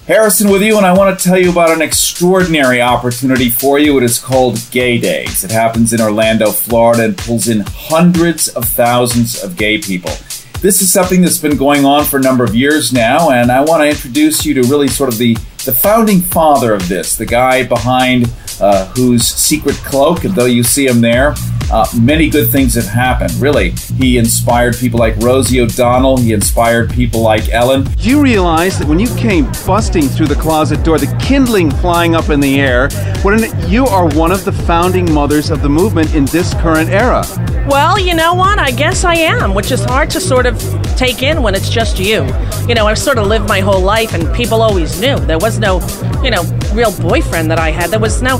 Harrison with you, and I want to tell you about an extraordinary opportunity for you. It is called GAYDAYS. It happens in Orlando, Florida, and pulls in hundreds of thousands of gay people. This is something that's been going on for a number of years now, and I want to introduce you to really sort of the founding father of this, the guy behind whose secret cloak, though you see him there, many good things have happened, really. He inspired people like Rosie O'Donnell. He inspired people like Ellen. Do you realize that when you came busting through the closet door, the kindling flying up in the air, you are one of the founding mothers of the movement in this current era? Well, you know what? I guess I am, which is hard to sort of take in when it's just you. You know, I've sort of lived my whole life, and people always knew. There was no, real boyfriend that I had. There was no...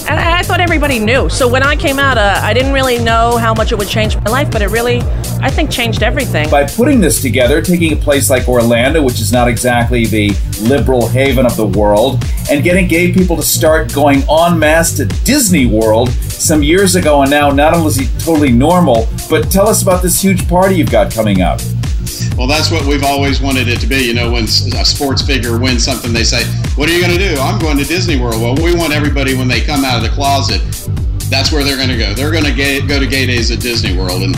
And I thought everybody knew. So when I came out, I didn't really know how much it would change my life, but it really, I think, changed everything. By putting this together, taking a place like Orlando, which is not exactly the liberal haven of the world, and getting gay people to start going en masse to Disney World some years ago, and now not only is it totally normal, but tell us about this huge party you've got coming up. Well, that's what we've always wanted it to be. You know, when a sports figure wins something, they say, "What are you going to do?" "I'm going to Disney World." Well, we want everybody, when they come out of the closet, that's where they're going to go. They're going to go to GAYDAYS at Disney World. And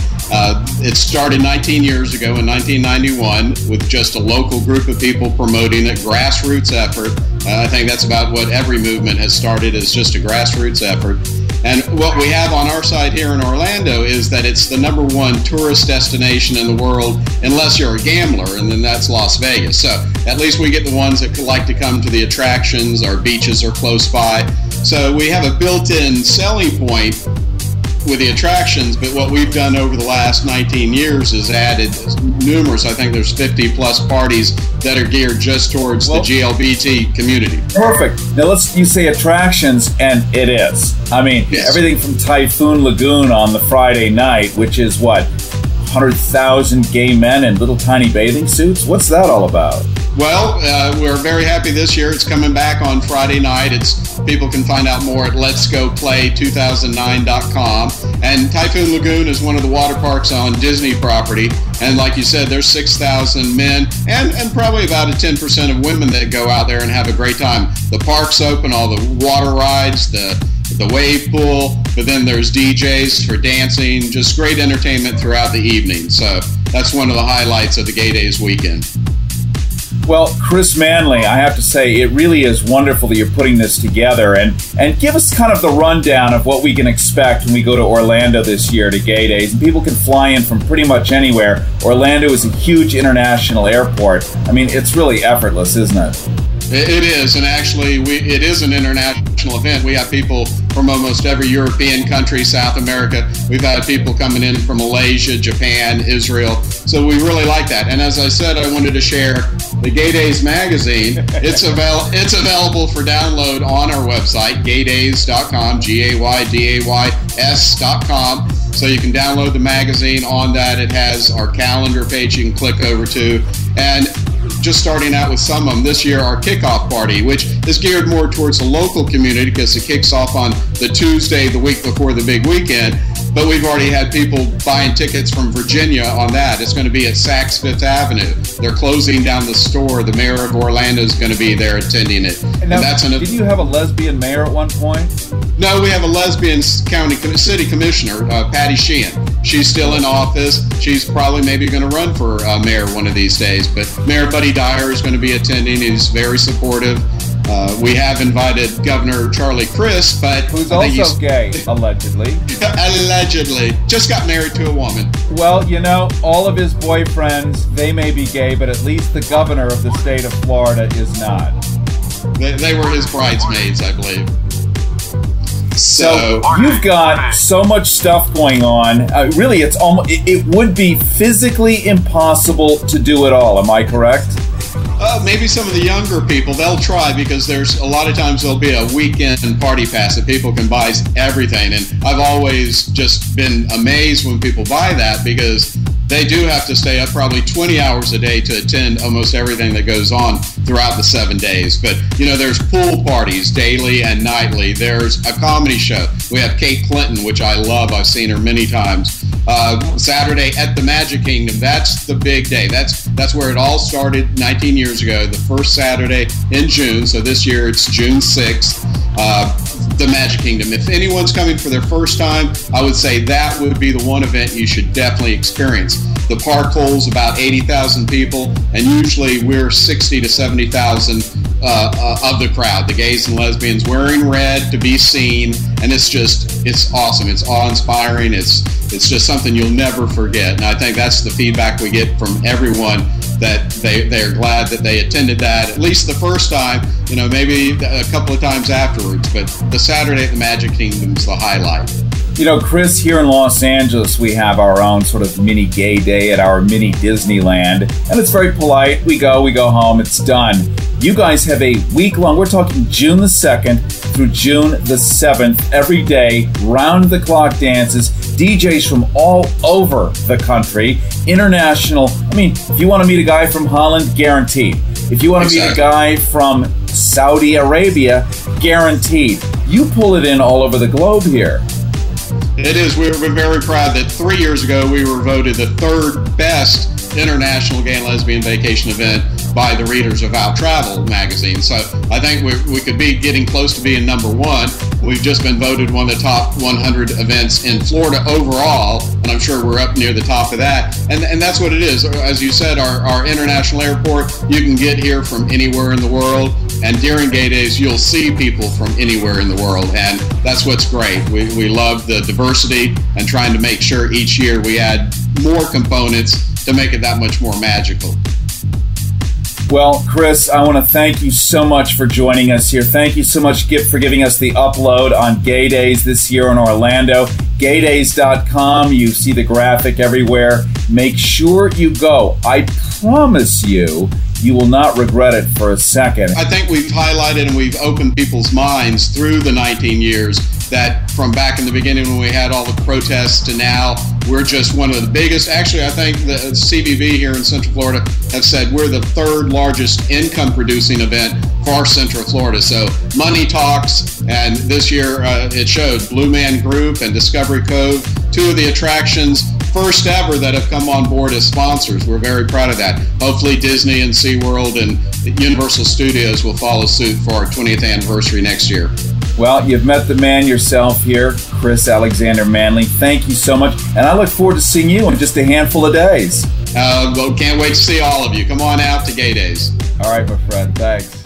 it started 19 years ago in 1991 with just a local group of people promoting it, grassroots effort. I think that's about what every movement has started, is just a grassroots effort. And what we have on our side here in Orlando is that it's the #1 tourist destination in the world, unless you're a gambler, and then that's Las Vegas. So at least we get the ones that like to come to the attractions. Our beaches are close by. So we have a built-in selling point with the attractions, but what we've done over the last 19 years is added numerous, I think there's 50 plus parties that are geared just towards the GLBT community. Perfect. Now you say attractions, and it is. I mean, yes. Everything from Typhoon Lagoon on the Friday night, which is what, 100,000 gay men in little tiny bathing suits? What's that all about? Well, we're very happy this year. It's coming back on Friday night. People can find out more at letsgoplay2009.com. And Typhoon Lagoon is one of the water parks on Disney property. And like you said, there's 6,000 men and probably about 10% of women that go out there and have a great time. The park's open, all the water rides, the wave pool, but then there's DJs for dancing, just great entertainment throughout the evening. So that's one of the highlights of the GAYDAYS weekend. Well, Chris Manley, I have to say, it really is wonderful that you're putting this together. And give us kind of the rundown of what we can expect when we go to Orlando this year to GAYDAYS. And people can fly in from pretty much anywhere. Orlando is a huge international airport. I mean, it's really effortless, isn't it? It is, and actually, it is an international event. We have people from almost every European country, South America. We've had people coming in from Malaysia, Japan, Israel. So we really like that. And as I said, I wanted to share the GAYDAYS magazine. It's available for download on our website, gaydays.com, GAYDAYS.com. So you can download the magazine on that. It has our calendar page you can click over to. And just starting out with some of them, this year our kickoff party, which is geared more towards the local community because it kicks off on the Tuesday, the week before the big weekend. But we've already had people buying tickets from Virginia on that. It's going to be at Saks Fifth Avenue. They're closing down the store. The mayor of Orlando is going to be there attending it. And now, did you have a lesbian mayor at one point? No, we have a lesbian city commissioner, Patty Sheehan. She's still in office. She's probably maybe going to run for mayor one of these days. But Mayor Buddy Dyer is going to be attending. He's very supportive. We have invited Governor Charlie Crist, but who's also gay, allegedly. Allegedly. Just got married to a woman. Well, you know, all of his boyfriends, they may be gay, but at least the governor of the state of Florida is not. They were his bridesmaids, I believe. So you've got so much stuff going on. Really, it would be physically impossible to do it all. Am I correct? Maybe some of the younger people, they'll try, because there's a lot of times there'll be a weekend party pass that people can buy everything. And I've always just been amazed when people buy that, because they do have to stay up probably 20 hours a day to attend almost everything that goes on throughout the 7 days. But, you know, there's pool parties daily and nightly. There's a comedy show. We have Kate Clinton, which I love. I've seen her many times. Saturday at the Magic Kingdom. That's the big day. That's where it all started 19 years ago, the first Saturday in June. So this year it's June 6th, the Magic Kingdom. If anyone's coming for their first time, I would say that would be the one event you should definitely experience. The park holds about 80,000 people, and usually we're 60 to 70,000 of the crowd, the gays and lesbians wearing red to be seen, and it's awesome. It's awe-inspiring. It's just something you'll never forget, and I think that's the feedback we get from everyone, that they're glad that they attended that, at least the first time, maybe a couple of times afterwards, but the Saturday at the Magic Kingdom is the highlight. Chris, here in Los Angeles, we have our own sort of mini gay day at our mini Disneyland, and it's very polite. We go home, it's done. You guys have a week-long, we're talking June the 2nd through June the 7th, every day, round-the-clock dances, DJs from all over the country, international. I mean, if you want to meet a guy from Holland, guaranteed. If you want to meet a guy from Saudi Arabia, guaranteed. You pull it in all over the globe here. It is. We're very proud that 3 years ago we were voted the third best international gay and lesbian vacation event by the readers of Out Travel magazine. So I think we could be getting close to being number one. We've just been voted one of the top 100 events in Florida overall, and I'm sure we're up near the top of that. And that's what it is. As you said, our international airport, you can get here from anywhere in the world, and during Gay Days, you'll see people from anywhere in the world, and that's what's great. We love the diversity and trying to make sure each year we add more components to make it that much more magical. Well, Chris, I want to thank you so much for joining us here. Thank you so much for giving us the upload on Gay Days this year in Orlando. GAYDAYS.com. You see the graphic everywhere. Make sure you go. I promise you, you will not regret it for a second. I think we've highlighted and we've opened people's minds through the 19 years that from back in the beginning when we had all the protests to now, we're just one of the biggest. Actually, I think the CVB here in Central Florida have said we're the third largest income producing event for Central Florida. So money talks, and this year it showed. Blue Man Group and Discovery Cove, two of the attractions, first ever, that have come on board as sponsors. We're very proud of that. Hopefully Disney and SeaWorld and Universal Studios will follow suit for our 20th anniversary next year. Well, you've met the man yourself here, Chris Alexander Manley. Thank you so much, and I look forward to seeing you in just a handful of days. Well, can't wait to see all of you. Come on out to Gay Days. All right, my friend. Thanks.